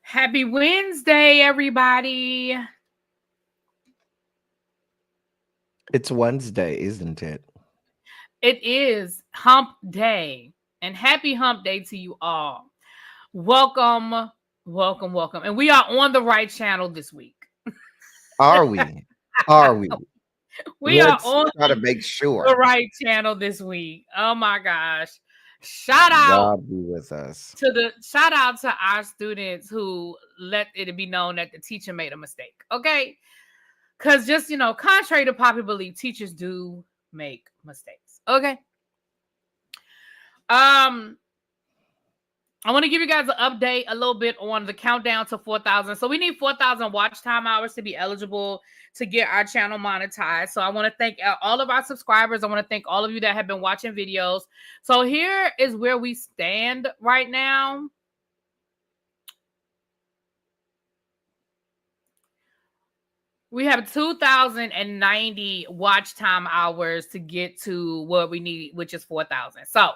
Happy Wednesday, everybody. It's Wednesday, isn't it? It is hump day, and happy hump day to you all. Welcome, welcome, welcome. And we are on the right channel this week. Are we? Are we? We are Let's on try to make the sure. right channel this week. Oh my gosh. Shout out God be with us. shout out to our students who let it be known that the teacher made a mistake. Okay. Because just, contrary to popular belief, teachers do make mistakes. Okay. I want to give you guys an update a little bit on the countdown to 4,000. So we need 4,000 watch time hours to be eligible to get our channel monetized. So I want to thank all of our subscribers. I want to thank all of you that have been watching videos. So here is where we stand right now. We have 2,090 watch time hours to get to what we need, which is 4,000. So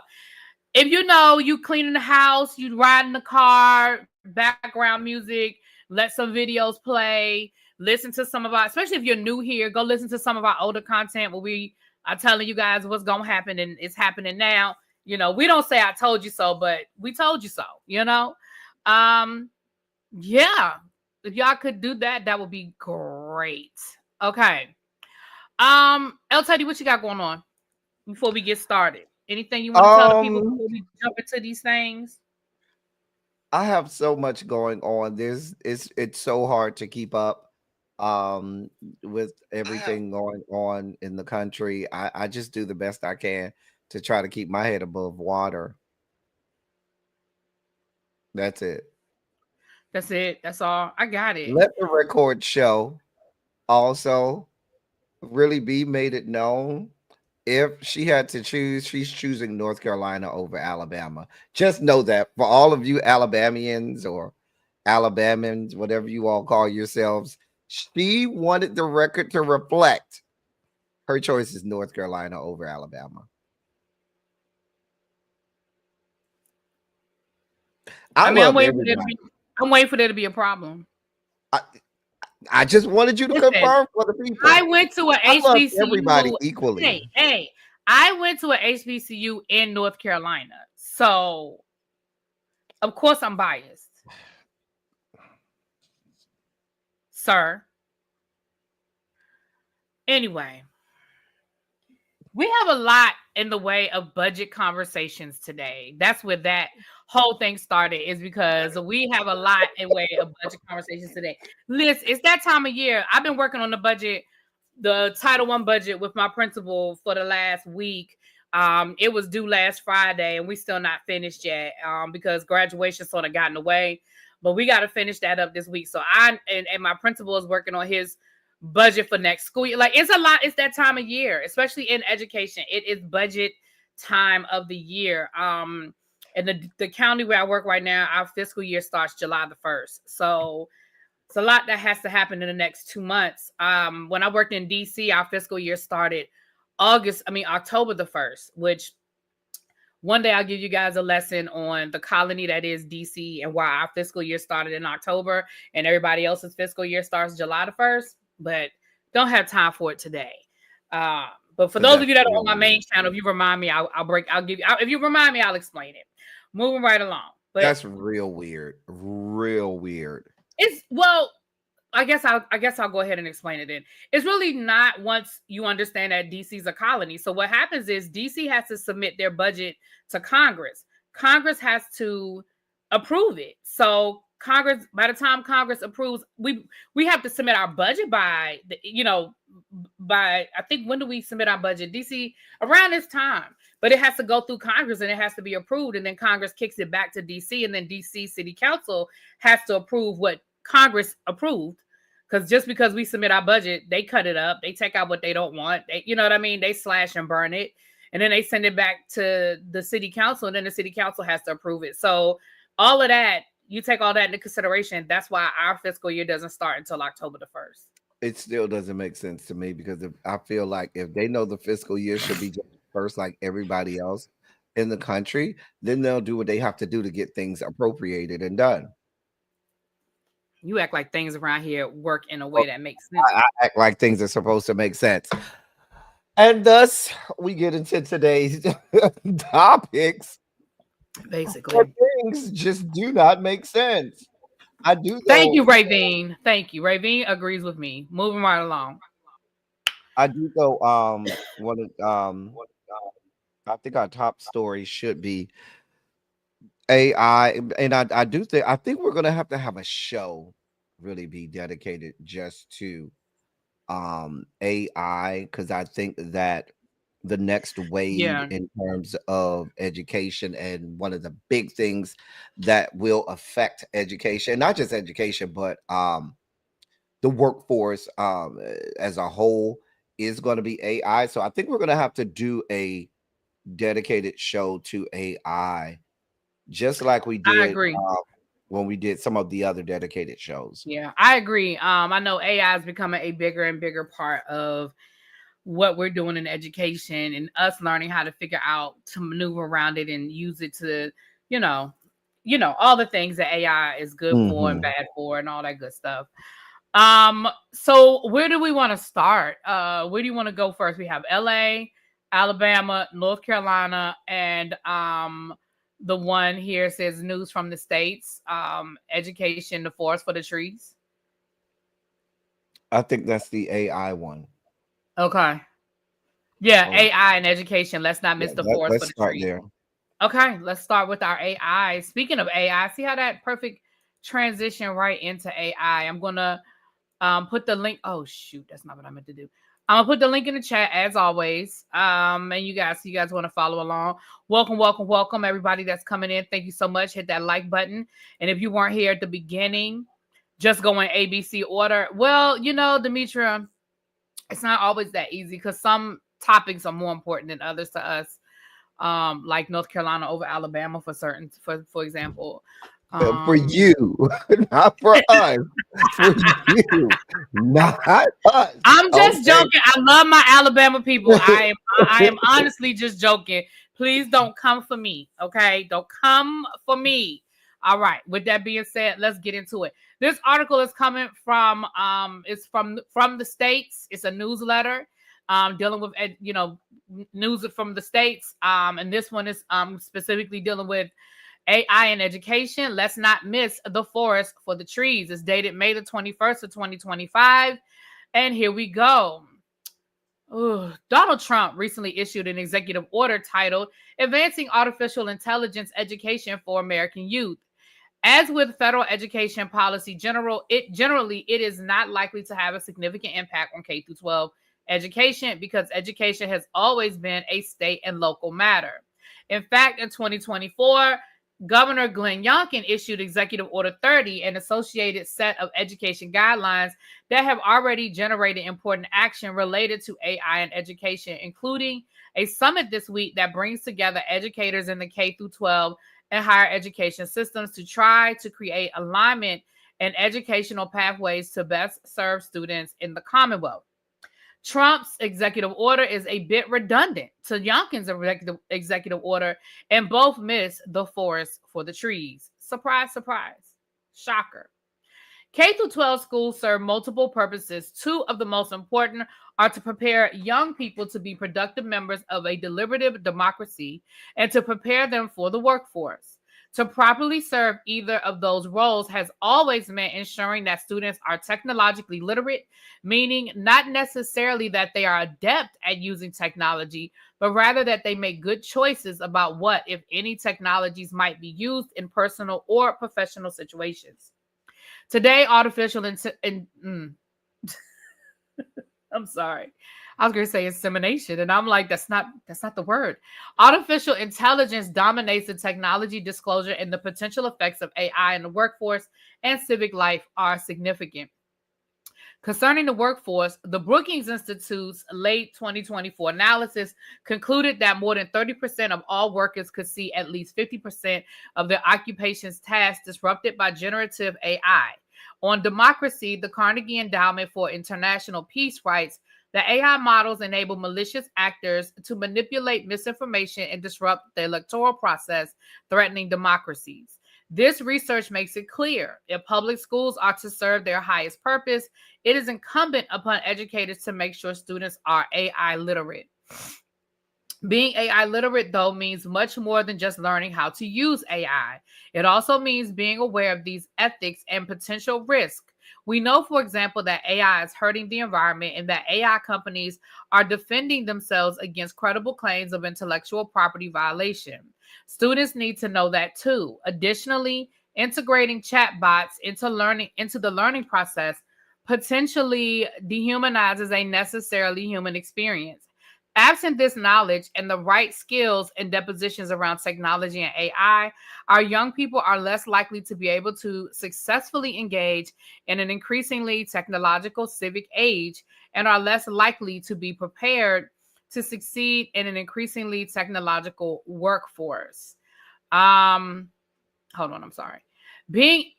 if you cleaning the house, you riding the car, background music, let some videos play, listen to some of our, especially if you're new here, go listen to some of our older content where we are telling you guys what's going to happen and it's happening now. We don't say I told you so, but we told you so, Yeah. If y'all could do that, that would be great. Okay. El Teddy, what you got going on before we get started? Anything you want to tell the people before we jump into these things? I have so much going on. It's so hard to keep up with everything going on in the country. I just do the best I can to try to keep my head above water. That's it. That's it. That's all. I got it. Let the record show also really be made it known. If she had to choose, she's choosing North Carolina over Alabama. Just know that for all of you Alabamians or Alabamans, whatever you all call yourselves, she wanted the record to reflect her choice is North Carolina over Alabama. I'm waiting for there to be a problem. I just wanted you to confirm for the people. I went to an HBCU. Everybody equally. Hey, I went to an HBCU in North Carolina. So, of course, I'm biased. Sir. Anyway, we have a lot in the way of budget conversations today. That's where that whole thing started, is because we have a lot in way of budget conversations today. Liz, it's that time of year. I've been working on the budget, the Title I budget with my principal for the last week. It was due last Friday and we still not finished yet because graduation sort of got in the way. But we got to finish that up this week. So and my principal is working on his budget for next school year. Like, it's a lot. It's that time of year, especially in education. It is budget time of the year. And the county where I work right now, our fiscal year starts July the 1st. So it's a lot that has to happen in the next 2 months. When I worked in DC, our fiscal year started October the 1st, which one day I'll give you guys a lesson on the colony that is DC and why our fiscal year started in October and everybody else's fiscal year starts July the 1st, but don't have time for it today. But for those of you that are on my main channel, if you remind me, if you remind me, I'll explain it. Moving right along. But that's real weird. Real weird. I guess I'll go ahead and explain it then. It's really not once you understand that DC is a colony. So what happens is DC has to submit their budget to Congress. Congress has to approve it. So Congress, by the time Congress approves, we have to submit our budget by by, I think, when do we submit our budget? DC, around this time. But it has to go through Congress and it has to be approved, and then Congress kicks it back to DC, and then DC City Council has to approve what Congress approved. Because just because we submit our budget, they cut it up, they take out what they don't want. You know what I mean? They slash and burn it, and then they send it back to the city council, and then the city council has to approve it. So all of that, you take all that into consideration. That's why our fiscal year doesn't start until October the 1st. It still doesn't make sense to me because if I feel like if they know the fiscal year should be just first like everybody else in the country, then they'll do what they have to do to get things appropriated and done. You act like things around here work in a way that makes sense. I act like things are supposed to make sense. And thus, we get into today's topics. Basically, Where things just do not make sense. I do. Thank you, Ravine. Thank you. Ravine agrees with me. Moving right along. I do though. One of I think our top story should be AI, and I do think we're gonna have to have a show really be dedicated just to AI, because I think that the next wave Yeah, in terms of education, and one of the big things that will affect education, not just education, but the workforce as a whole, is going to be AI. So I think we're going to have to do a dedicated show to AI, just like we I did agree. when we did some of the other dedicated shows. Yeah, I agree. I know AI is becoming a bigger and bigger part of what we're doing in education, and us learning how to figure out to maneuver around it and use it to, you know, all the things that AI is good for and Hmm. bad for and all that good stuff. So where do we want to start? Where do you want to go first? We have LA, Alabama, North Carolina, and the one here says news from the States. Education, the forest for the trees. I think that's the AI one. Okay. Yeah, Oh, AI and education. Let's not yeah, miss the forest for let's the start trees. there. Okay, let's start with our AI. Speaking of AI, see how that perfect transition right into AI. I'm gonna put the link. Oh shoot, that's not what I meant to do. I'm gonna put the link in the chat as always. And you guys want to follow along. Welcome, welcome, welcome, everybody that's coming in. Thank you so much. Hit that like button. And if you weren't here at the beginning, just go in ABC order. Well, Demetria, it's not always that easy because some topics are more important than others to us. Like North Carolina over Alabama for example. For Um, you, not for us. For you, not us. I'm just Okay. joking. I love my Alabama people. I am honestly just joking. Please don't come for me. Okay. Don't come for me. All right. With that being said, let's get into it. This article is coming from it's from the States. It's a newsletter dealing with news from the States. And this one is specifically dealing with AI in education. Let's not miss the forest for the trees. It's dated May the 21st of 2025. And here we go. Ooh, Donald Trump recently issued an executive order titled Advancing Artificial Intelligence Education for American Youth. As with federal education policy it is not likely to have a significant impact on K through 12 education because education has always been a state and local matter. In fact, in 2024, Governor Glenn Youngkin issued Executive Order 30, an associated set of education guidelines that have already generated important action related to AI and education, including a summit this week that brings together educators in the K through 12 and higher education systems to try to create alignment and educational pathways to best serve students in the Commonwealth. Trump's executive order is a bit redundant to Youngkin's executive order, and both miss the forest for the trees. Surprise, surprise. Shocker. K through 12 schools serve multiple purposes. Two of the most important are to prepare young people to be productive members of a deliberative democracy and to prepare them for the workforce. To properly serve either of those roles has always meant ensuring that students are technologically literate, meaning not necessarily that they are adept at using technology, but rather that they make good choices about what, if any, technologies might be used in personal or professional situations. Today, I'm sorry. I was going to say insemination, and I'm like, that's not the word. Artificial intelligence dominates the technology disclosure, and the potential effects of AI in the workforce and civic life are significant. Concerning the workforce, the Brookings Institute's late 2024 analysis concluded that more than 30% of all workers could see at least 50% of their occupation's tasks disrupted by generative AI. On democracy, the Carnegie Endowment for International Peace writes that AI models enable malicious actors to manipulate misinformation and disrupt the electoral process, threatening democracies. This research makes it clear if public schools are to serve their highest purpose, it is incumbent upon educators to make sure students are AI literate. Being AI literate, though, means much more than just learning how to use AI. It also means being aware of these ethics and potential risk. We know, for example, that AI is hurting the environment and that AI companies are defending themselves against credible claims of intellectual property violation. Students need to know that too. Additionally, integrating chatbots into the learning process potentially dehumanizes a necessarily human experience. Absent this knowledge and the right skills and depositions around technology and AI, our young people are less likely to be able to successfully engage in an increasingly technological civic age and are less likely to be prepared to succeed in an increasingly technological workforce. Hold on, I'm sorry. Being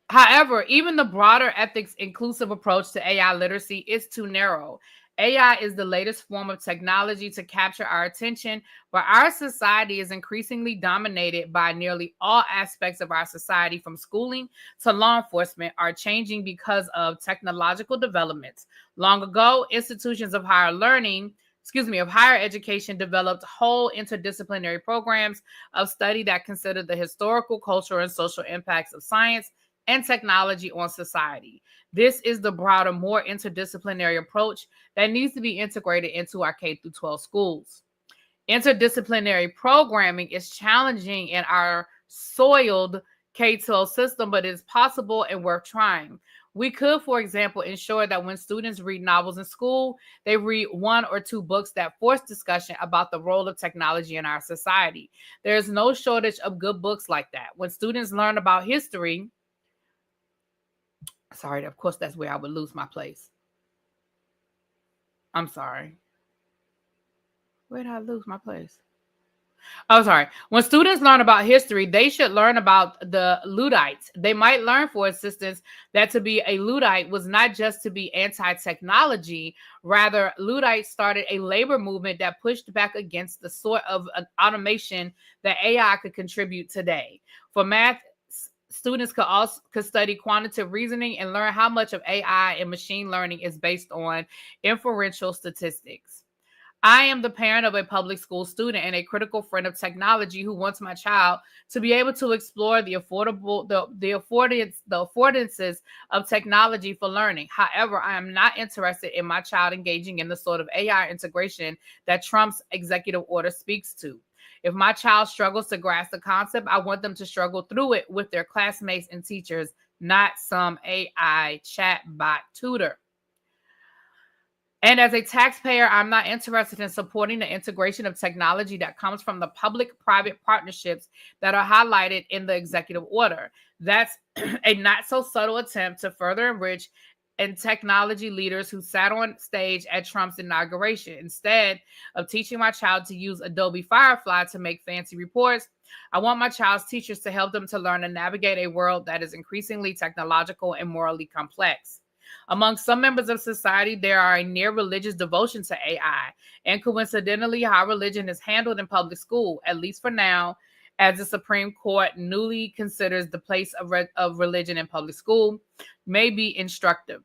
However, even the broader ethics inclusive approach to AI literacy is too narrow. AI is the latest form of technology to capture our attention, but our society is increasingly dominated by nearly all aspects of our society, from schooling to law enforcement, are changing because of technological developments. Long ago, institutions of higher education developed whole interdisciplinary programs of study that considered the historical, cultural, and social impacts of science and technology on society. This is the broader, more interdisciplinary approach that needs to be integrated into our K through 12 schools. Interdisciplinary programming is challenging in our soiled K-12 system, but it is possible and worth trying. We could, for example, ensure that when students read novels in school, they read one or two books that force discussion about the role of technology in our society. There is no shortage of good books like that. When students learn about history, sorry, of course, that's where I would lose my place. I'm sorry. Where did I lose my place? Oh, sorry. When students learn about history, they should learn about the Luddites. They might learn, for instance, that to be a Luddite was not just to be anti-technology. Rather, Luddites started a labor movement that pushed back against the sort of automation that AI could contribute today. For math, students could study quantitative reasoning and learn how much of AI and machine learning is based on inferential statistics. I am the parent of a public school student and a critical friend of technology who wants my child to be able to explore the affordances of technology for learning. However, I am not interested in my child engaging in the sort of AI integration that Trump's executive order speaks to. If my child struggles to grasp the concept, I want them to struggle through it with their classmates and teachers, not some AI chatbot tutor. And as a taxpayer, I'm not interested in supporting the integration of technology that comes from the public-private partnerships that are highlighted in the executive order. That's a not so subtle attempt to further enrich and technology leaders who sat on stage at Trump's inauguration. Instead of teaching my child to use Adobe Firefly to make fancy reports, I want my child's teachers to help them to learn to navigate a world that is increasingly technological and morally complex. Among some members of society, there are a near religious devotion to AI, and coincidentally, how religion is handled in public school, at least for now, as the Supreme Court newly considers the place of religion in public school, may be instructive.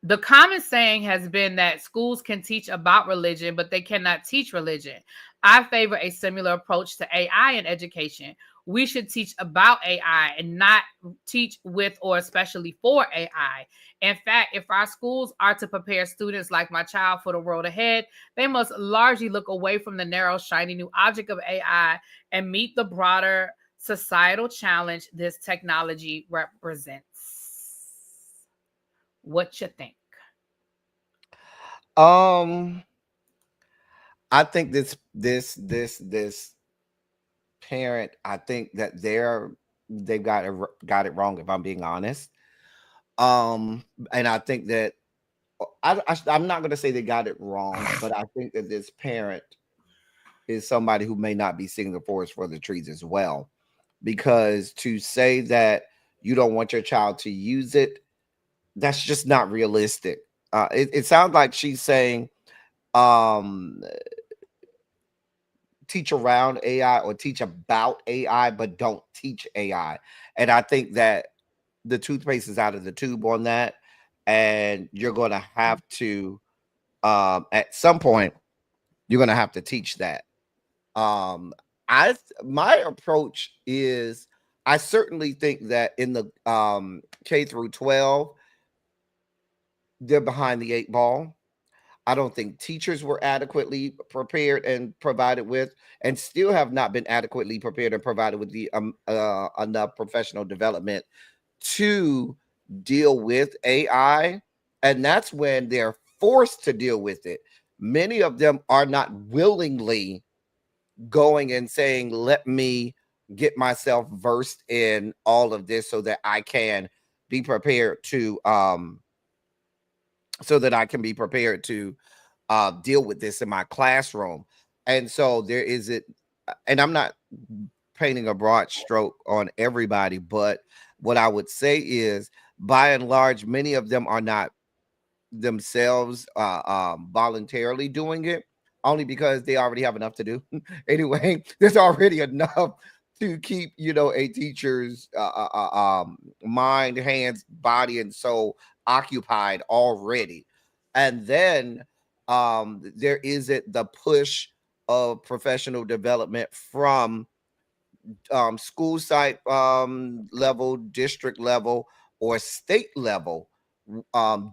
The common saying has been that schools can teach about religion, but they cannot teach religion. I favor a similar approach to AI in education. We should teach about AI and not teach with or especially for AI. In fact, if our schools are to prepare students like my child for the world ahead, they must largely look away from the narrow, shiny new object of AI and meet the broader societal challenge this technology represents. What you think? Um, I think this parent, I think that they've got it wrong. If I'm being honest, um, and I think that I'm not going to say they got it wrong, but I think that this parent is somebody who may not be seeing the forest for the trees as well, because to say that you don't want your child to use it, that's just not realistic. It sounds like she's saying um teach around AI or teach about AI, but don't teach AI. And I think that the toothpaste is out of the tube on that. And you're going to have to, at some point, you're going to have to teach that. Um, my approach is, I certainly think that in the K through 12, they're behind the eight ball. I don't think teachers were adequately prepared and provided with, and still have not been adequately prepared and provided with the enough professional development to deal with AI. And that's when they're forced to deal with it. Many of them are not willingly going and saying, let me get myself versed in all of this so that I can be prepared to deal with this in my classroom. And so there is it, and I'm not painting a broad stroke on everybody, but what I would say is, by and large, many of them are not themselves voluntarily doing it, only because they already have enough to do. Anyway, there's already enough to keep a teacher's mind, hands, body, and soul occupied already. And then there isn't the push of professional development from school site level, district level, or state level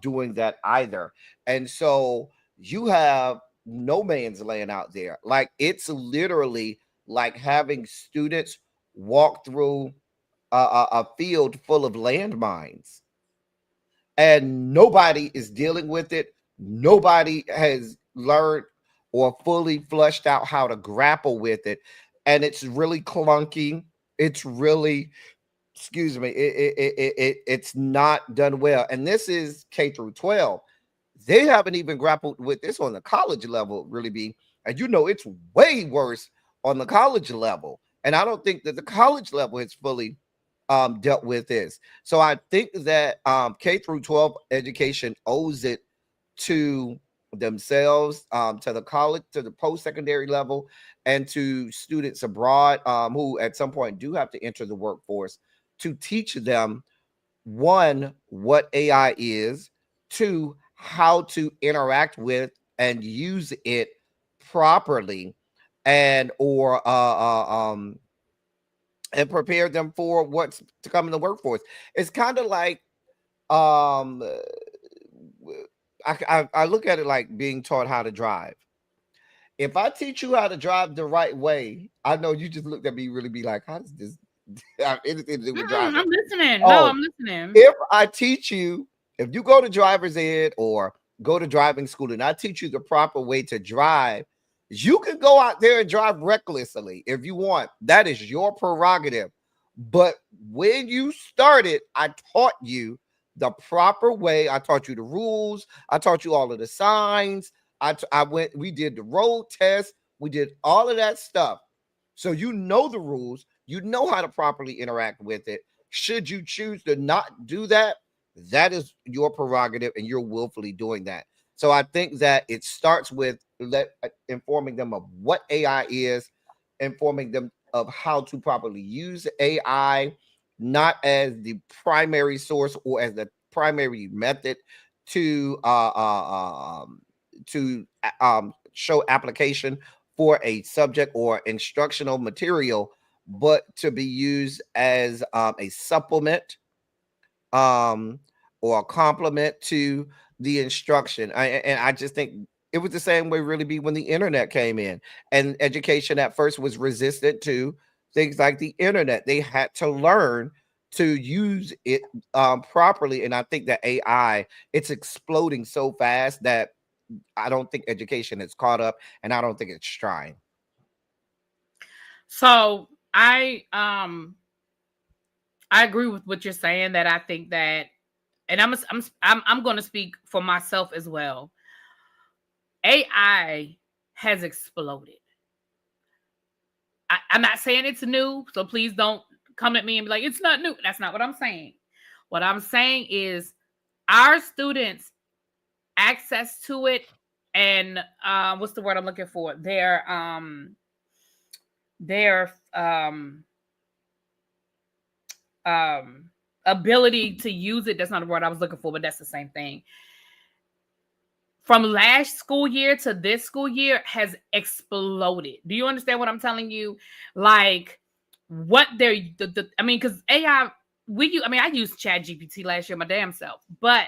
doing that either. And so you have no man's land out there. Like, it's literally like having students walk through a field full of landmines, and nobody is dealing with it. Nobody has learned or fully flushed out how to grapple with it. And it's really clunky. It's really, excuse me, it's not done well. And this is K through 12. They haven't even grappled with this on the college level, really be. And it's way worse on the college level. And I don't think that the college level has fully dealt with this. So I think that K through 12 education owes it to themselves, to the college, to the post-secondary level, and to students abroad who at some point do have to enter the workforce, to teach them, one, what AI is, two, how to interact with and use it properly, and or and prepare them for what's to come in the workforce. It's kind of like um I look at it like being taught how to drive. If I teach you how to drive the right way, I know you just looked at me really be like, how does this have anything to do with driving? I'm listening. No, Oh, I'm listening. if I teach you, if you go to driver's ed or go to driving school and I teach you the proper way to drive, you can go out there and drive recklessly if you want. That is your prerogative. But when you started, I taught you the proper way. I taught you the rules. I taught you all of the signs. We did the road test. We did all of that stuff. So you know the rules. You know how to properly interact with it. Should you choose to not do that, that is your prerogative, and you're willfully doing that. So I think that it starts with informing them of what AI is, informing them of how to properly use AI, not as the primary source or as the primary method to show application for a subject or instructional material, but to be used as a supplement, um, or a complement to the instruction. And I just think it was the same way really be when the internet came in, and education at first was resistant to things like the internet. They had to learn to use it properly. And I think that AI, it's exploding so fast that I don't think education is caught up, and I don't think it's trying. So I agree with what you're saying. That I think that, and I'm going to speak for myself as well. AI has exploded. I'm not saying it's new, so please don't come at me and be like, it's not new. That's not what I'm saying. What I'm saying is our students access to it, and what's the word I'm looking for? Their ability to use it. That's not the word I was looking for, but that's the same thing. From last school year to this school year has exploded. Do you understand what I'm telling you? Like what they're, I mean, because AI, I used Chat GPT last year, my damn self, but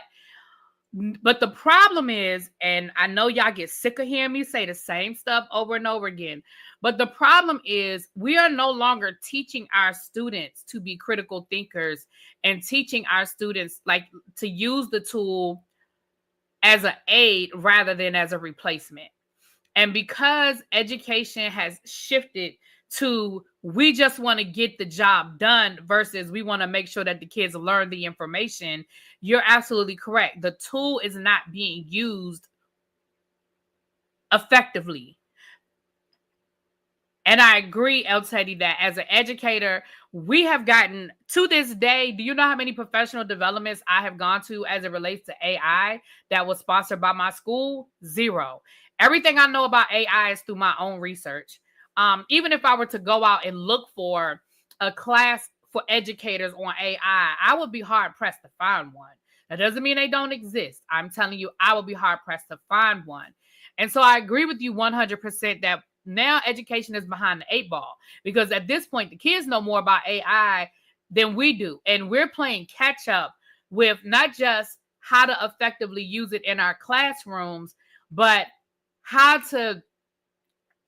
the problem is, and I know y'all get sick of hearing me say the same stuff over and over again, but the problem is we are no longer teaching our students to be critical thinkers and teaching our students like to use the tool as an aid rather than as a replacement. And because education has shifted to we just want to get the job done versus we want to make sure that the kids learn the information, you're absolutely correct. The tool is not being used effectively. And I agree, El Teddy, that as an educator, we have gotten to this day. Do you know how many professional developments I have gone to as it relates to AI that was sponsored by my school? Zero. Everything I know about AI is through my own research. Even if I were to go out and look for a class for educators on AI, I would be hard pressed to find one. That doesn't mean they don't exist. I'm telling you, I would be hard pressed to find one. And so I agree with you 100% that now education is behind the eight ball because at this point, the kids know more about AI than we do. And we're playing catch up with not just how to effectively use it in our classrooms, but how to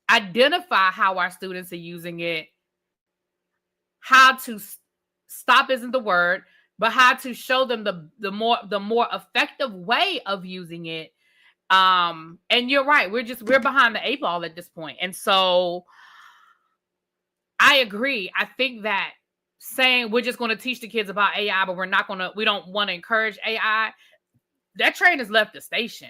identify how our students are using it, how to stop isn't the word, but how to show them the more effective way of using it. And you're right, we're behind the eight ball at this point. And so I agree. I think that saying we're just going to teach the kids about AI, but we don't want to encourage AI, that train has left the station.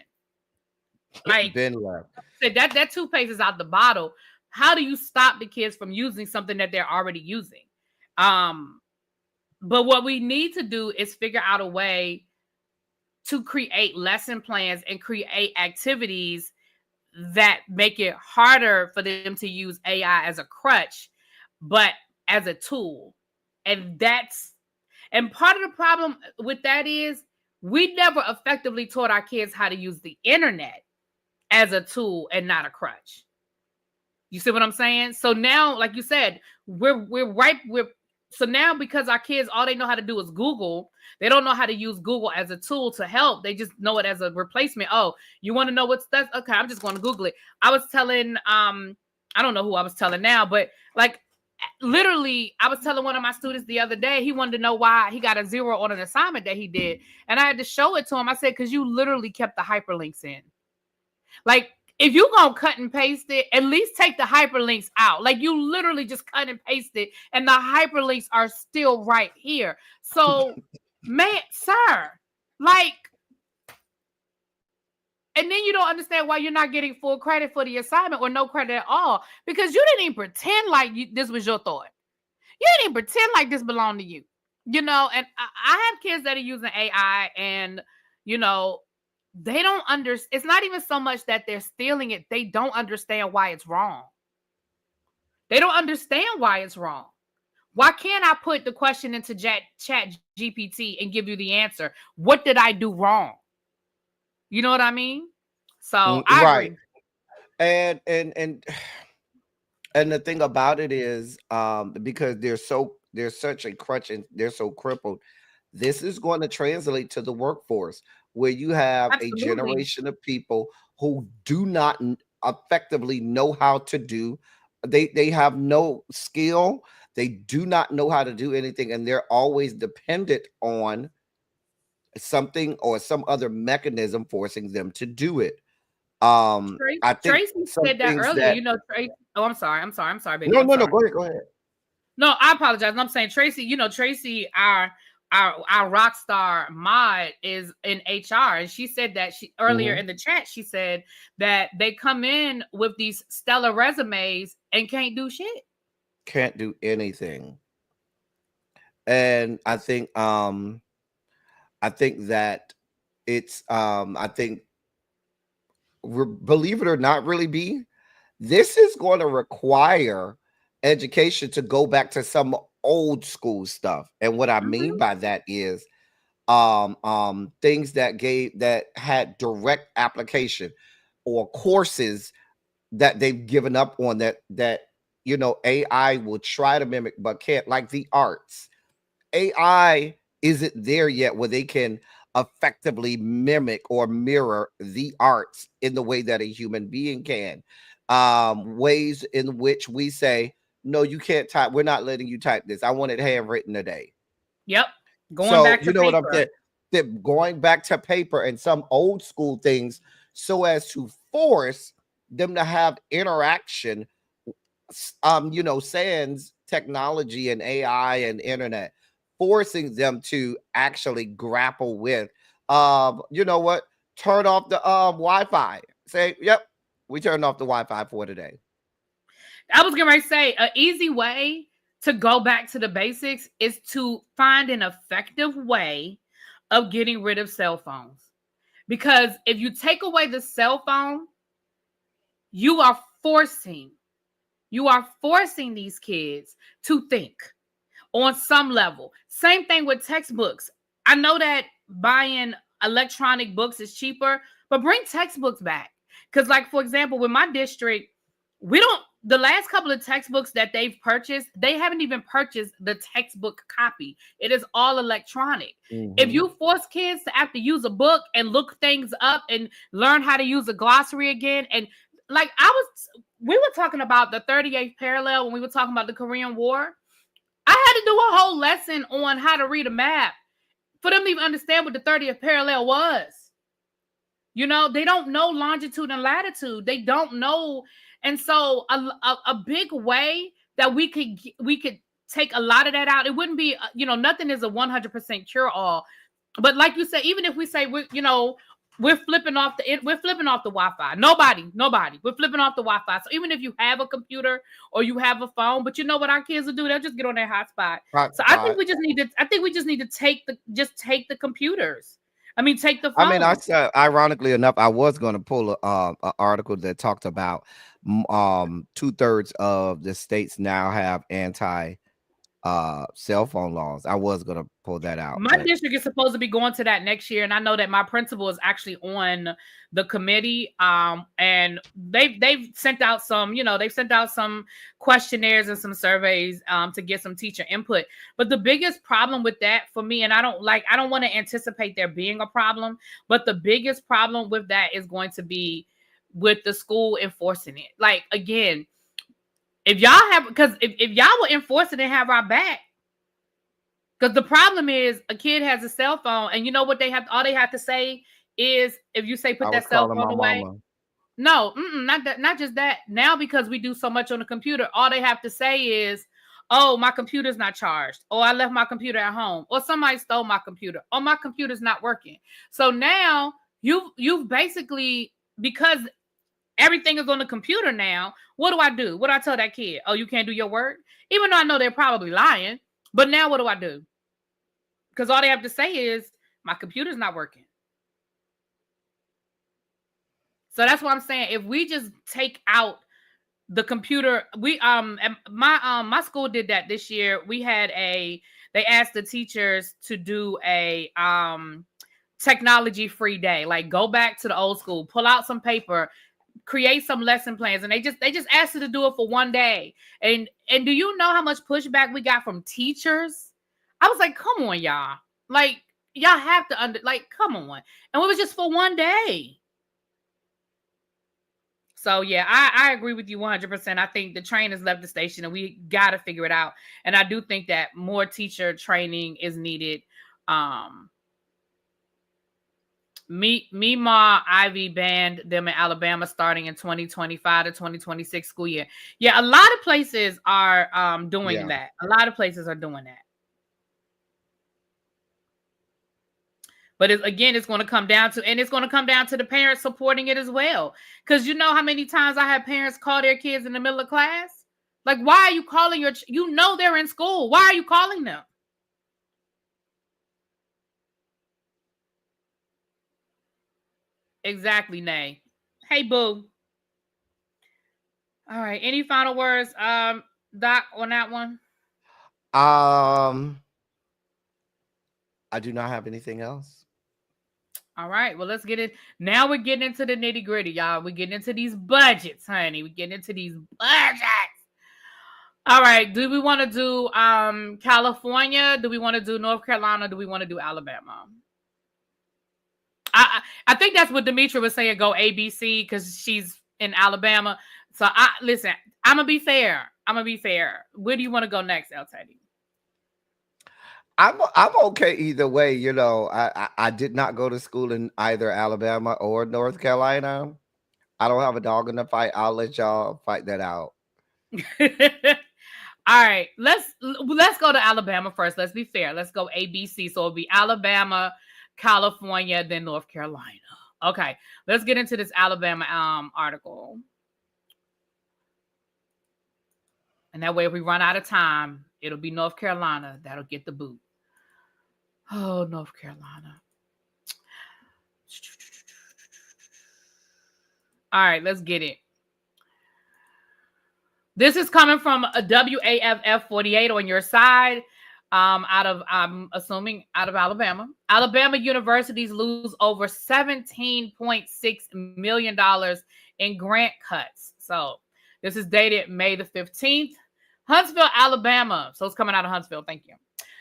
Like Ben left. that toothpaste is out the bottle. How do you stop the kids from using something that they're already using? But what we need to do is figure out a way to create lesson plans and create activities that make it harder for them to use AI as a crutch, but as a tool. And part of the problem with that is we never effectively taught our kids how to use the internet as a tool and not a crutch. You see what I'm saying? So now, like you said, so now because our kids, all they know how to do is Google, they don't know how to use Google as a tool to help. They just know it as a replacement. Oh, you want to know what's that? Okay, I'm just going to Google it. I was telling, I don't know who I was telling now, but like literally, I was telling one of my students the other day, he wanted to know why he got a 0 on an assignment that he did. And I had to show it to him. I said, because you literally kept the hyperlinks in. Like, if you're going to cut and paste it, at least take the hyperlinks out. Like, you literally just cut and paste it, and the hyperlinks are still right here. So, man, sir, like, and then you don't understand why you're not getting full credit for the assignment or no credit at all, because you didn't even pretend like this was your thought. You didn't even pretend like this belonged to you. You know, and I have kids that are using AI, and, you know, they don't understand. It's not even so much that they're stealing it. They don't understand why it's wrong. They don't understand why it's wrong. Why can't I put the question into Chat GPT and give you the answer? What did I do wrong? You know what I mean? So I Right. agree. And and the thing about it is, because they're such a crutch and they're so crippled, this is going to translate to the workforce where you have a Absolutely. generation of people who do not effectively know how to do. They have no skill. They do not know how to do anything, and they're always dependent on something or some other mechanism forcing them to do it. I think Tracy some said that things earlier. that You know, Tracy. Oh, I'm sorry. I'm sorry, baby. no, I'm no, no, sorry. go ahead, go ahead. No, I apologize. I'm saying Tracy. You know, Tracy, our rock star mod is in HR, and she said that she earlier Mhm. in the chat. She said that they come in with these stellar resumes and can't do shit. Can't do anything. And I think that it's I think believe it or not, really be, this is going to require education to go back to some old school stuff. And what I mean Hmm. by that is things that had direct application, or courses that they've given up on, that AI will try to mimic but can't, like the arts. AI isn't there yet where they can effectively mimic or mirror the arts in the way that a human being can. Ways in which we say, no, you can't type. We're not letting you type this. I want it handwritten today. Yep. Going So back you to know what I'm paper. saying? They're going back to paper and some old school things so as to force them to have interaction, sans technology and AI and internet, forcing them to actually grapple with, you know what, turn off the Wi-Fi. Say, yep, we turned off the Wi-Fi for today. I was going to say an easy way to go back to the basics is to find an effective way of getting rid of cell phones. Because if you take away the cell phone, you are forcing these kids to think on some level. Same thing with textbooks. I know that buying electronic books is cheaper, but bring textbooks back. Because, like, for example, with my district, we don't, the last couple of textbooks that they've purchased, they haven't even purchased the textbook copy. It is all electronic. If Hmm. you force kids to have to use a book and look things up and learn how to use a glossary again, and like we were talking about the 38th parallel when we were talking about the Korean War. I had to do a whole lesson on how to read a map for them to even understand what the 30th parallel was. You know, they don't know longitude and latitude. They don't know. And so a big way that we could take a lot of that out. It wouldn't be, nothing is a 100% cure all. But like you said, even if we say we're flipping off the Wi-Fi. Nobody. We're flipping off the Wi-Fi. So even if you have a computer or you have a phone, but you know what our kids will do? They'll just get on their hotspot. So I think Hotspot. we just need to take the computers. I mean, take the I mean, I phones. said, ironically enough, I was going to pull a article that talked about 2/3 of the states now have anti cell phone laws. I was going to pull that out, My but district is supposed to be going to that next year, and I know that my principal is actually on the committee. And they've sent out some questionnaires and some surveys to get some teacher input. But the biggest problem with that for me, and I don't want to anticipate there being a problem, but the biggest problem with that is going to be with the school enforcing it. Like, again, if y'all have, because if y'all were enforcing it and have our back. Because the problem is a kid has a cell phone, and you know what all they have to say is, if you say I put was that cell calling phone my away. mama. No, not that, not just that. Now, because we do so much on the computer, all they have to say is, "Oh, my computer's not charged," or "I left my computer at home," or "Somebody stole my computer," or "My computer's not working." So now you've basically, because everything is on the computer now. What do I do? What do I tell that kid? Oh, you can't do your work, even though I know they're probably lying. But now what do I do? Because all they have to say is, my computer's not working. So that's what I'm saying. If we just take out the computer, my school did that this year. They asked the teachers to do technology free day. Like go back to the old school, pull out some paper, create some lesson plans, and they just asked you to do it for one day. And do you know how much pushback we got from teachers? I was like, come on, y'all. Like, y'all have to come on. And it was just for one day. So yeah, I agree with you 100%. I think the train has left the station and we got to figure it out. And I do think that more teacher training is needed. Meemaw Ivy banned them in Alabama starting in 2025 to 2026 school year. Yeah, a lot of places are doing that. A lot of places are doing that. But it's going to come down to, and it's going to come down to the parents supporting it as well. Because you know how many times I had parents call their kids in the middle of class? Like, why are you calling you know they're in school. Why are you calling them? Exactly, Nay. Hey, boo. All right. Any final words, Doc, on that one? I do not have anything else. All right. Well, let's get it. Now we're getting into the nitty gritty, y'all. We're getting into these budgets, honey. We're getting into these budgets. All right. Do we want to do California? Do we want to do North Carolina? Do we want to do Alabama? I think that's what Demetria was saying. Go ABC because she's in Alabama. So listen. I'm gonna be fair. Where do you want to go next, El Teddy? I'm okay either way. You know, I did not go to school in either Alabama or North Carolina. I don't have a dog in the fight. I'll let y'all fight that out. All right, let's go to Alabama first. Let's be fair. Let's go ABC. So it'll be Alabama, California, then North Carolina. Okay, let's get into this Alabama article. And that way, if we run out of time, it'll be North Carolina that'll get the boot. Oh, North Carolina. All right, let's get it. This is coming from a WAFF 48 on your side. I'm assuming out of Alabama. Alabama universities lose over $17.6 million in grant cuts. So this is dated May the 15th. Huntsville, Alabama. So it's coming out of Huntsville. Thank you.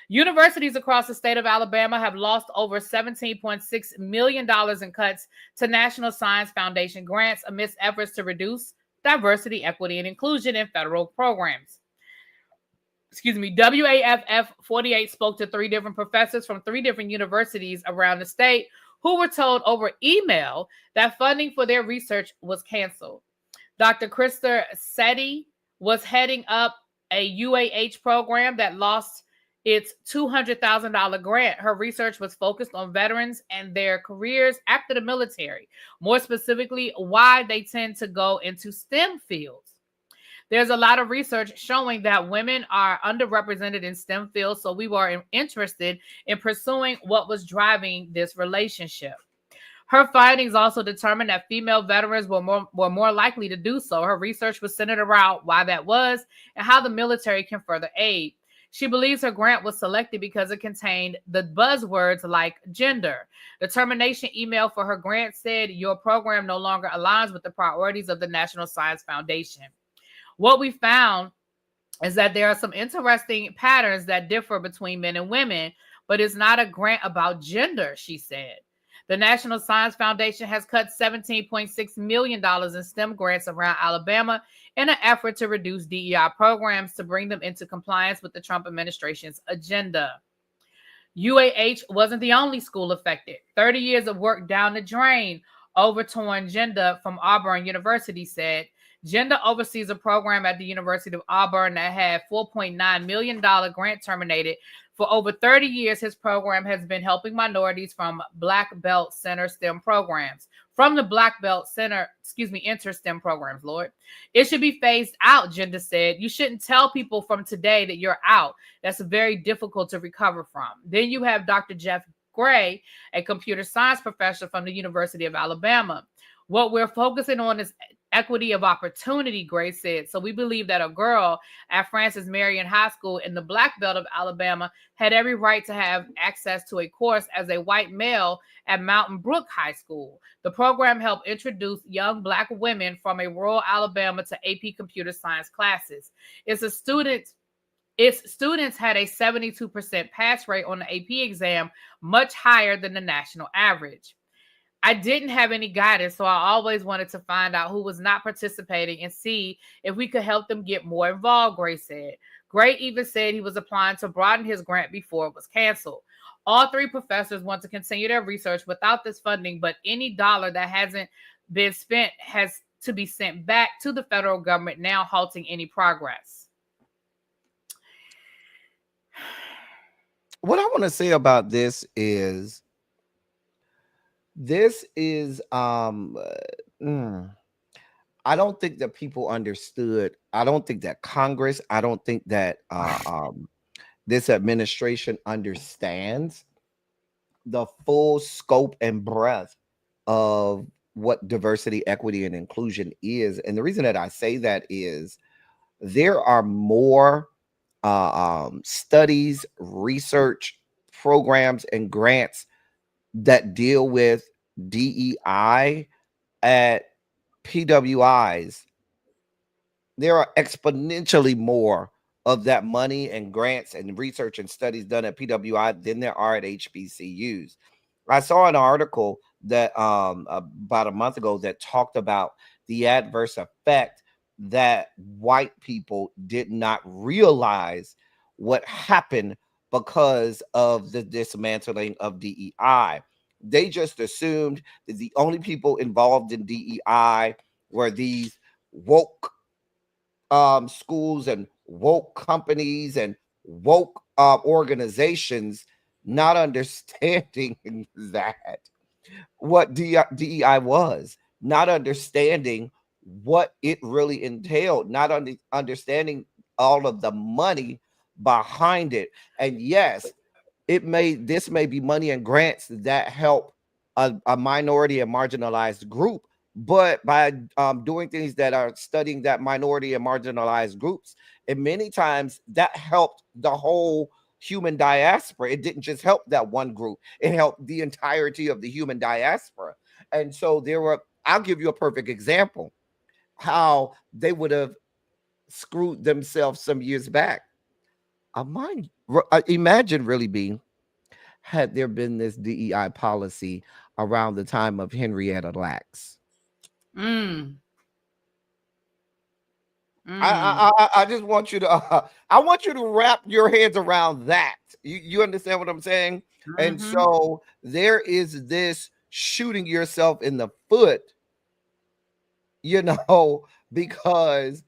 Universities across the state of Alabama have lost over $17.6 million in cuts to National Science Foundation grants amidst efforts to reduce diversity, equity, and inclusion in federal programs. WAFF 48 spoke to 3 different professors from 3 different universities around the state who were told over email that funding for their research was canceled. Dr. Krista Setti was heading up a UAH program that lost its $200,000 grant. Her research was focused on veterans and their careers after the military, more specifically, why they tend to go into STEM fields. There's a lot of research showing that women are underrepresented in STEM fields, so we were interested in pursuing what was driving this relationship. Her findings also determined that female veterans were more likely to do so. Her research was centered around why that was and how the military can further aid. She believes her grant was selected because it contained the buzzwords like gender. The termination email for her grant said, "Your program no longer aligns with the priorities of the National Science Foundation." What we found is that there are some interesting patterns that differ between men and women, but it's not a grant about gender, she said. The National Science Foundation has cut $17.6 million in STEM grants around Alabama in an effort to reduce DEI programs to bring them into compliance with the Trump administration's agenda. UAH wasn't the only school affected. 30 years of work down the drain over torn Gender from Auburn University said. Gender oversees a program at the University of Auburn that had $4.9 million grant terminated. For over 30 years, his program has been helping minorities from Black Belt Center STEM programs. From the Black Belt Center, enter STEM programs, Lord. It should be phased out, Gender said. You shouldn't tell people from today that you're out. That's very difficult to recover from. Then you have Dr. Jeff Gray, a computer science professor from the University of Alabama. What we're focusing on is equity of opportunity, Grace said. So we believe that a girl at Francis Marion High School in the Black Belt of Alabama had every right to have access to a course as a white male at Mountain Brook High School. The program helped introduce young Black women from a rural Alabama to AP computer science classes. Its a student its students had a 72% pass rate on the AP exam, much higher than the national average. I didn't have any guidance, so I always wanted to find out who was not participating and see if we could help them get more involved, Gray said. Gray even said he was applying to broaden his grant before it was canceled. All three professors want to continue their research without this funding, but any dollar that hasn't been spent has to be sent back to the federal government, now halting any progress. What I want to say about this is mm, I don't think that people understood. I don't think that Congress, I don't think that this administration understands the full scope and breadth of what diversity, equity, and inclusion is. And the reason that I say that is there are more studies, research programs, and grants that deal with DEI at PWIs. There are exponentially more of that money and grants and research and studies done at PWI than there are at HBCUs. I saw an article that about a month ago that talked about the adverse effect that white people did not realize what happened because of the dismantling of DEI. They just assumed that the only people involved in DEI were these woke schools and woke companies and woke organizations, not understanding that what DEI was, not understanding what it really entailed, not understanding all of the money behind it. And yes, this may be money and grants that help a minority and marginalized group, but by doing things that are studying that minority and marginalized groups, and many times that helped the whole human diaspora. It didn't just help that one group, it helped the entirety of the human diaspora. And so I'll give you a perfect example how they would have screwed themselves some years back. Imagine really being had there been this DEI policy around the time of Henrietta Lacks. Mm. I just want you to I want you to wrap your heads around that. You understand what I'm saying? And so there is this shooting yourself in the foot, because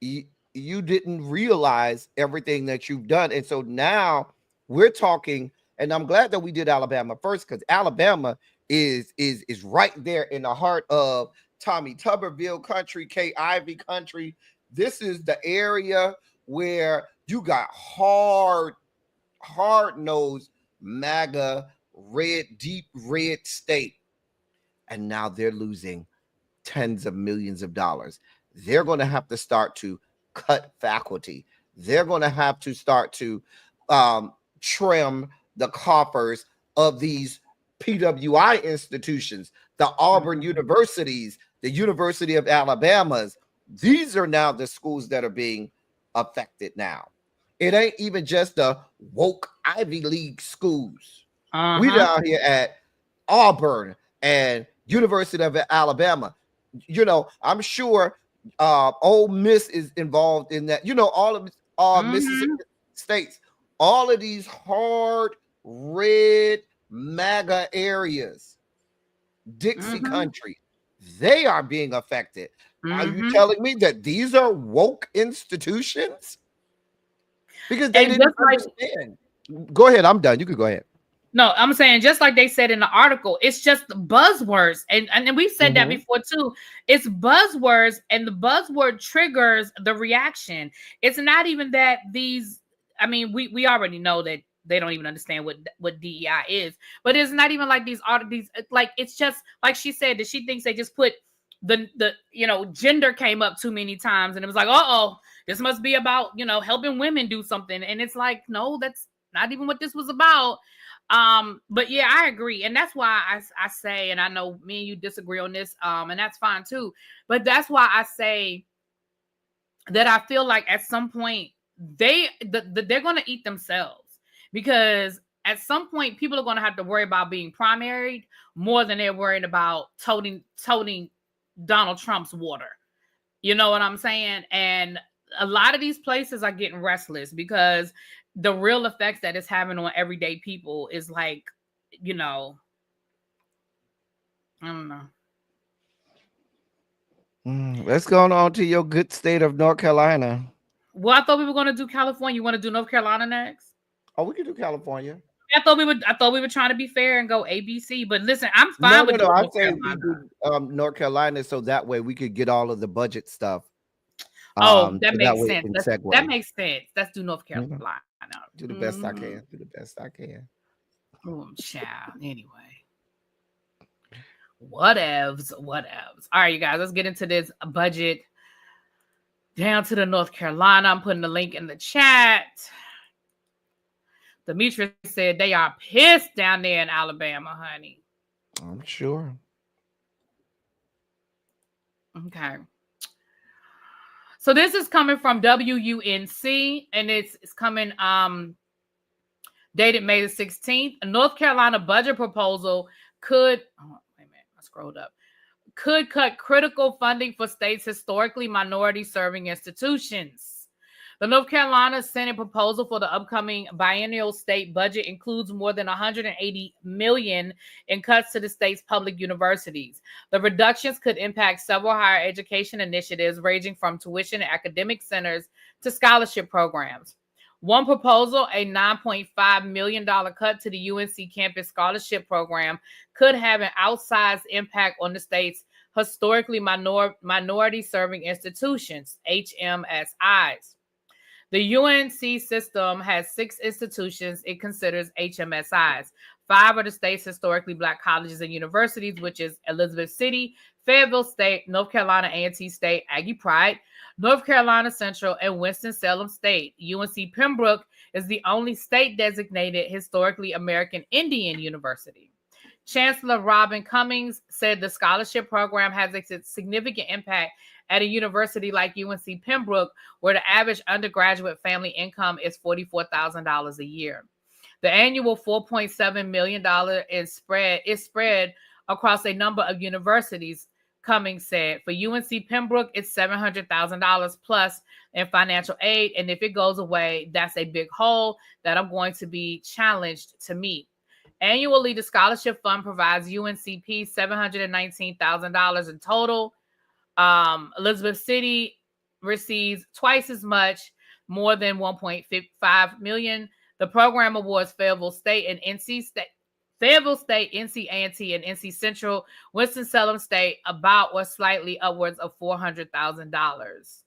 you didn't realize everything that you've done. And so now we're talking, and I'm glad that we did Alabama first, because Alabama is right there in the heart of Tommy Tuberville country, Kay Ivey country. This is the area where you got hard-nosed MAGA deep red state. And now they're losing tens of millions of dollars. They're going to have to start to cut faculty. They're going to have to start to trim the coffers of these PWI institutions, the Auburn universities, the University of Alabama's. These are now the schools that are being affected now. It ain't even just the woke Ivy League schools. We down here at Auburn and University of Alabama. I'm sure Ole Miss is involved in that. All of Mississippi states, all of these hard red MAGA areas, Dixie country, they are being affected. Are you telling me that these are woke institutions? Because they didn't understand. Go ahead. I'm done. You could go ahead. No, I'm saying just like they said in the article, it's just buzzwords. And we've said that before too. It's buzzwords, and the buzzword triggers the reaction. It's not even that we already know that they don't even understand what DEI is, but it's not even like these like, it's just like she said that she thinks they just put the gender came up too many times, and it was like, oh, this must be about helping women do something, and it's like, no, that's not even what this was about. But yeah, I agree, and that's why I say, and I know me and you disagree on this, and that's fine too. But that's why I say that I feel like at some point they're going to eat themselves, because at some point people are going to have to worry about being primaried more than they're worried about toting Donald Trump's water. You know what I'm saying? And a lot of these places are getting restless because the real effects that it's having on everyday people is like, I don't know. Let's go on to your good state of North Carolina. Well, I thought we were going to do California. You want to do North Carolina next? Oh, we can do California. I thought we were trying to be fair and go ABC. But listen, I'm No, fine no, with no. doing I North say we Carolina. do North Carolina, so that way we could get all of the budget stuff. Oh, that So that makes way it sense. can That segue. makes sense. Let's do North Carolina. Mhm. Do the best I Mm-hmm. can. Do the best I can. Child. Anyway, whatevs. All right, you guys. Let's get into this budget. Down to the North Carolina. I'm putting the link in the chat. Demetrius said they are pissed down there in Alabama, honey. I'm sure. Okay. So this is coming from WUNC, and it's coming dated May the 16th. A North Carolina budget proposal could wait a minute, I scrolled up. Could cut critical funding for states historically minority serving institutions. The North Carolina Senate proposal for the upcoming biennial state budget includes more than $180 million in cuts to the state's public universities. The reductions could impact several higher education initiatives, ranging from tuition and academic centers to scholarship programs. One proposal, a $9.5 million cut to the UNC campus scholarship program, could have an outsized impact on the state's historically minority serving institutions, HMSIs. The UNC system has 6 institutions it considers HMSIs. 5 are the state's historically Black colleges and universities, which is Elizabeth City, Fayetteville State, North Carolina A&T State, Aggie Pride, North Carolina Central, and Winston-Salem State. UNC Pembroke is the only state-designated historically American Indian university. Chancellor Robin Cummings said the scholarship program has a significant impact at a university like UNC Pembroke, where the average undergraduate family income is $44,000 a year. The annual $4.7 million is spread across a number of universities, Cummings said. For UNC Pembroke, it's $700,000 plus in financial aid, and if it goes away, that's a big hole that I'm going to be challenged to meet. Annually, the scholarship fund provides UNCP $719,000 in total. Elizabeth City receives twice as much, more than $1.5 million. The program awards Fayetteville State, NC A&T, and NC Central, Winston-Salem State about or slightly upwards of $400,000.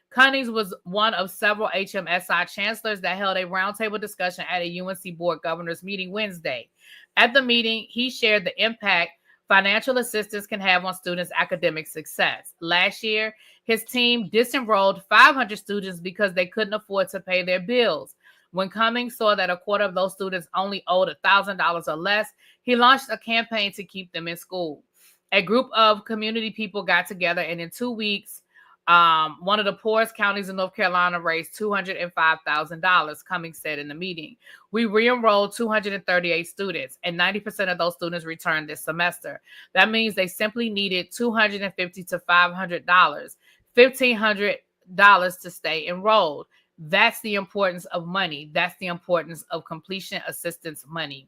Cummings was one of several HMSI chancellors that held a roundtable discussion at a UNC board governors meeting Wednesday. At the meeting, he shared the impact financial assistance can have on students' academic success. Last year, his team disenrolled 500 students because they couldn't afford to pay their bills. When Cummings saw that a quarter of those students only owed $1,000 or less, he launched a campaign to keep them in school. A group of community people got together, and in 2 weeks, one of the poorest counties in North Carolina raised $205,000, Cummings said in the meeting. We re-enrolled 238 students, and 90% of those students returned this semester. That means they simply needed $250 to $500, $1,500 to stay enrolled. That's the importance of money. That's the importance of completion assistance money.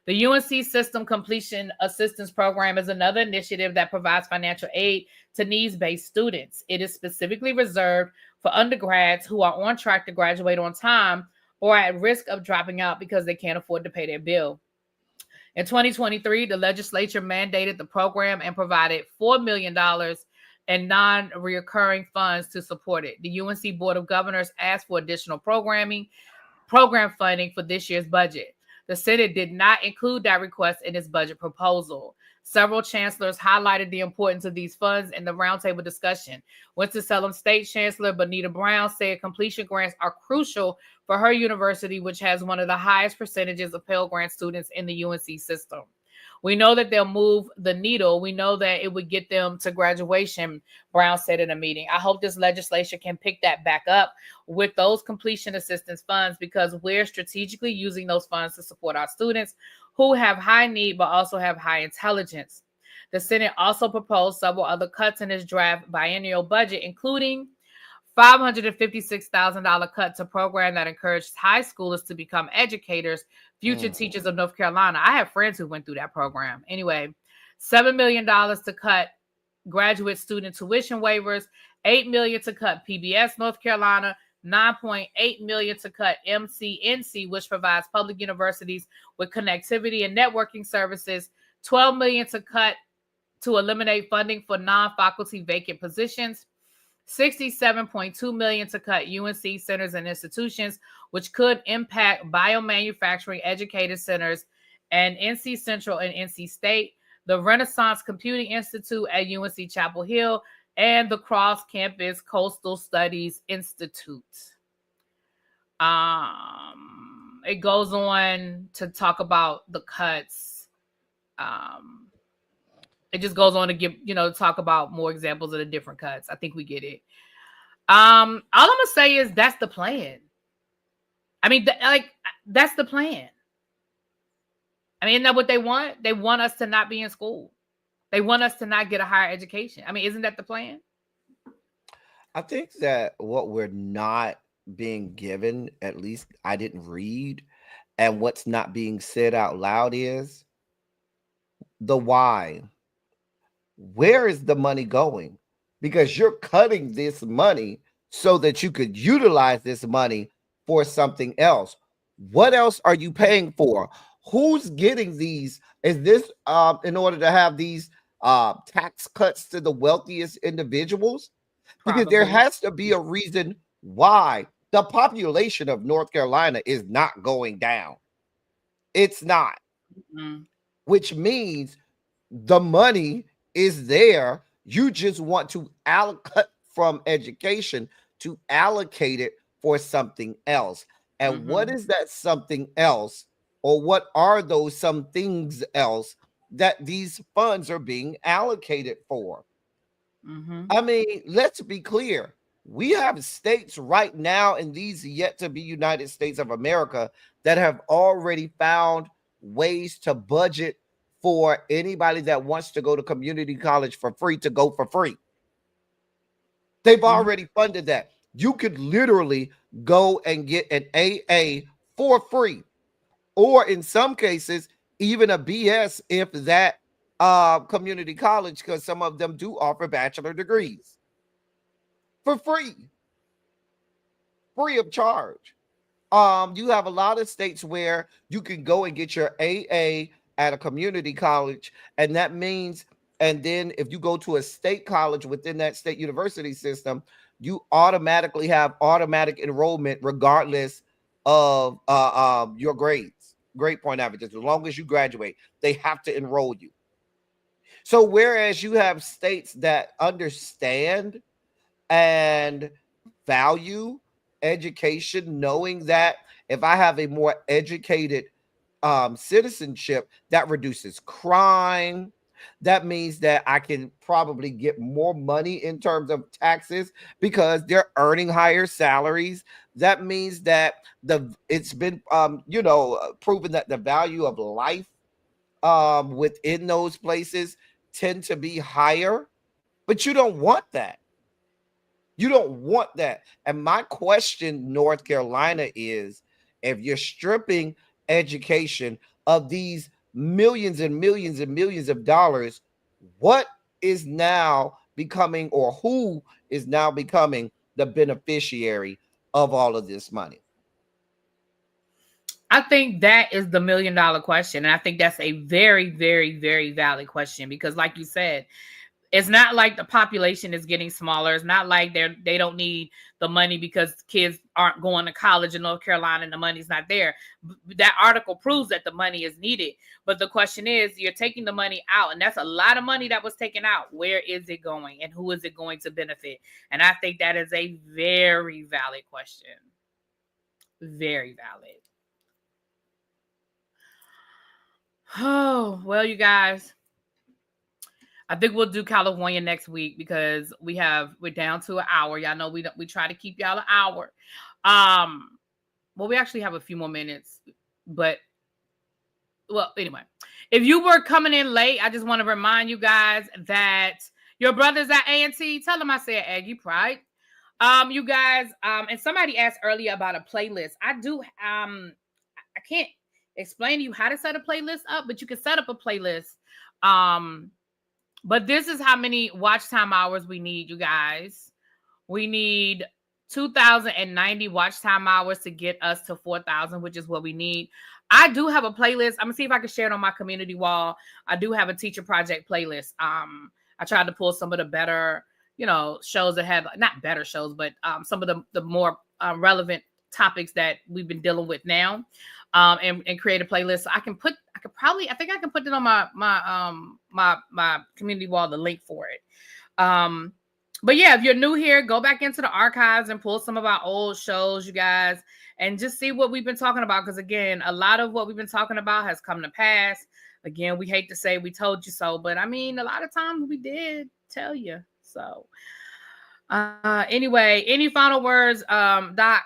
The UNC System Completion Assistance Program is another initiative that provides financial aid to needs-based students. It is specifically reserved for undergrads who are on track to graduate on time or at risk of dropping out because they can't afford to pay their bill. In 2023, the legislature mandated the program and provided $4 million in non-recurring funds to support it. The UNC Board of Governors asked for additional program funding for this year's budget. The Senate did not include that request in its budget proposal. Several chancellors highlighted the importance of these funds in the roundtable discussion. Winston-Salem State Chancellor Bonita Brown said completion grants are crucial for her university, which has one of the highest percentages of Pell Grant students in the UNC system. We know that they'll move the needle. We know that it would get them to graduation, Brown said in a meeting. I hope this legislation can pick that back up with those completion assistance funds, because we're strategically using those funds to support our students who have high need but also have high intelligence. The Senate also proposed several other cuts in its draft biennial budget, including $556,000 cut to program that encouraged high schoolers to become educators, future teachers of North Carolina. I have friends who went through that program. Anyway, $7 million to cut graduate student tuition waivers, $8 million to cut PBS North Carolina, $9.8 million to cut MCNC, which provides public universities with connectivity and networking services, $12 million to eliminate funding for non-faculty vacant positions, $67.2 million to cut UNC centers and institutions, which could impact biomanufacturing educated centers and NC Central and NC State, the Renaissance Computing Institute at UNC Chapel Hill, and the Cross Campus Coastal Studies Institute. It goes on to talk about the cuts. It just goes on to give, talk about more examples of the different cuts. I think we get it. All I'm gonna say is that's the plan. I mean, that's the plan. I mean, isn't that what they want? They want us to not be in school. They want us to not get a higher education. I mean, isn't that the plan? I think that what we're not being given, at least I didn't read, and what's not being said out loud is the why. Where is the money going? Because you're cutting this money so that you could utilize this money for something else. What else are you paying for? Who's getting these? Is this in order to have these tax cuts to the wealthiest individuals? Because there Probably. has to be a reason why the population of North Carolina is not going down. It's not, which means the money is there. You just want to allocate from education to allocate it for something else. And what is that something else? Or what are those some things else that these funds are being allocated for? I mean, let's be clear. We have states right now in these yet to be United States of America that have already found ways to budget for anybody that wants to go to community college for free to go for free. They've already funded that. You could literally go and get an AA for free, or in some cases, even a BS if that community college, because some of them do offer bachelor degrees for free of charge. You have a lot of states where you can go and get your AA at a community college, and that means, and then if you go to a state college within that state university system, you automatically have automatic enrollment regardless of your grade point averages. As long as you graduate, they have to enroll you. So whereas you have states that understand and value education, knowing that if I have a more educated citizenship, that reduces crime. That means that I can probably get more money in terms of taxes because they're earning higher salaries. That means that it's been proven that the value of life within those places tend to be higher. But you don't want that. You don't want that. And my question, North Carolina, is if you're stripping education of these millions and millions and millions of dollars, what is now becoming, or who is now becoming the beneficiary of all of this money? I think that is the $1 million question. And I think that's a very, very, very valid question because, like you said, It's not like the population is getting smaller. It's not like they don't need the money because kids aren't going to college in North Carolina and the money's not there. That article proves that the money is needed. But the question is, you're taking the money out, and that's a lot of money that was taken out. Where is it going, and who is it going to benefit? And I think that is a very valid question. Very valid. Oh, well, you guys, I think we'll do California next week because we're down to an hour. Y'all know we try to keep y'all an hour. Well, we actually have a few more minutes, but well, anyway, if you were coming in late, I just want to remind you guys that your brothers at A&T, tell them I said Aggie Pride. You guys, and somebody asked earlier about a playlist. I can't explain to you how to set a playlist up, but you can set up a playlist. But this is how many watch time hours we need, you guys. We need 2,090 watch time hours to get us to 4,000, which is what we need. I do have a playlist. I'm gonna see if I can share it on my community wall. I do have a teacher project playlist. I tried to pull some of the better, shows that have not better shows, but some of the more relevant topics that we've been dealing with now, and create a playlist. So I think I can put it on my community wall, the link for it. But yeah, if you're new here, go back into the archives and pull some of our old shows, you guys, and just see what we've been talking about. Because again, a lot of what we've been talking about has come to pass. Again, we hate to say we told you so, but I mean, a lot of times we did tell you so. Anyway, any final words, Doc?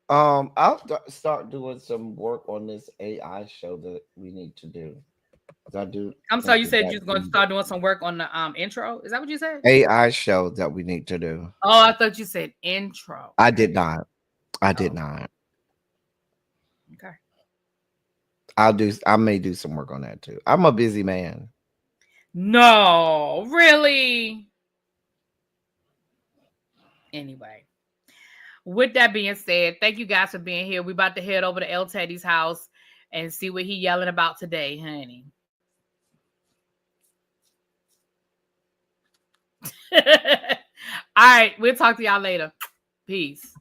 I'll start doing some work on this AI show that we need to do. 'Cause I do I'm sorry, think you that said you was going to start doing some work on the intro. Is that what you said? AI show that we need to do. Oh, I thought you said intro. I did not. I did Oh. not. Okay. I may do some work on that too. I'm a busy man. No, really. Anyway, with that being said, thank you guys for being here. We're about to head over to El Teddy's house and see what he yelling about today, honey. All right, we'll talk to y'all later. Peace.